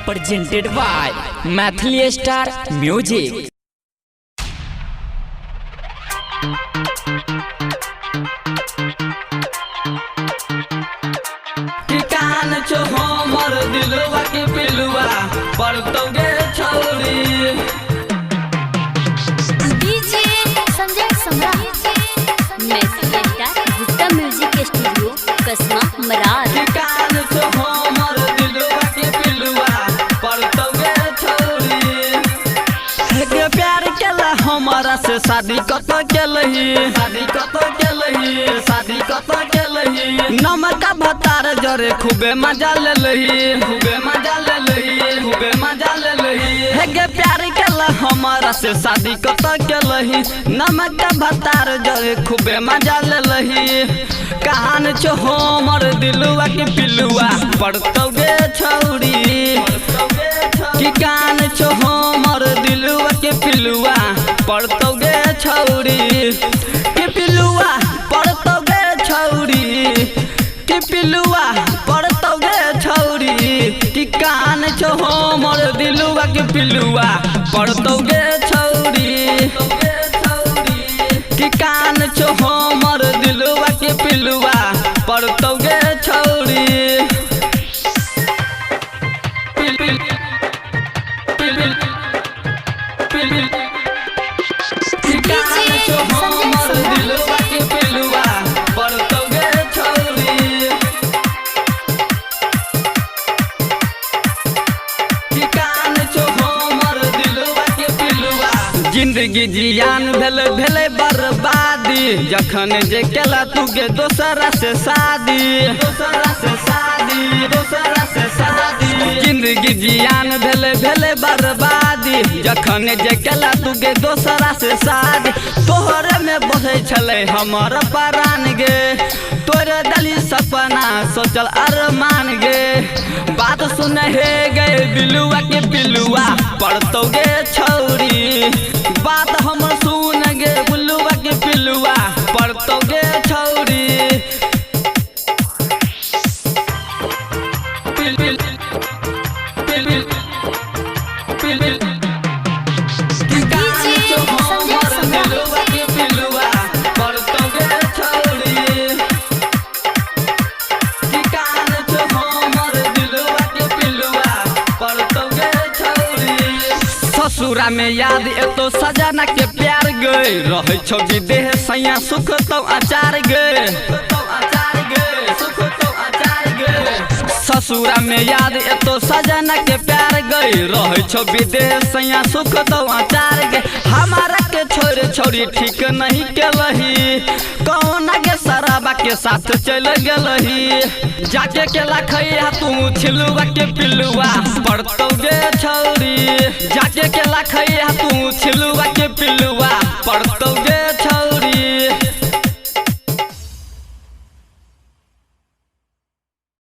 presented by Mathli Star Music. कान छो हमर दिलवा के पिलुआ पड़तोगे छोड़ी DJ Sanjay Samrat Maithili star Gupta music studio कसमा मरार। कान छो हमर दिलवा के पिलुआ पड़तोगे छोड़ी के प्यार केला हमारा से शादी कत केलही शादी कत केलही नमक भतार जरे खूबे मजा लेलही हे गे प्यार केला हमारा से शादी कत केलही नमक भतार जरे खूबे मजा लेलही कहान छो हमर दिलवा के पिलुआ पड़तोगे छौड़ी की कान छो हमर दिलवा के पिलुआ पड़तोगे छौड़ी के पिलुआ पड़तोगे छौड़ी के पिलुआ पड़तोगे छौड़ी की कान छो हमर दिलवा के पिलुआ पड़तोगे छौड़ी की कान छो हमर दिलवा के पिलुआ पड़तोगे छौड़ी जिंदगी जियान भेले बर्बादी जखन जे केला तू गे दोसरा से शादी जिंदगी जियान भेले बर्बादी जखन जे केला तू गे दोसरा से शादी तोहरे में बसे छले हमर प्राण गे तोरे दली सपना सोचल अरमान गे बात सुन हे गए बिलुआ के पिलुआ पड़तोगे छौड़ी बात हम सुन गे बुलुआ के पिलुआ पड़तोगे छौड़ी ससुरा में याद एतो सजना के प्यार गए रहे छो विदेह सैया सुख तो आचार गए ससुरा में याद एतो सजना के प्यार गए रहे छो विदेह सैया सुख तो आचार गए हमारा के छोरे छोरी ठीक नहीं केलही कौन के शराबा के साथ चल गेलही जाके के लखैया तू छिलुआ के पिलुआ पड़तोगे छौरी जाके के लखैया तू छिलुआ के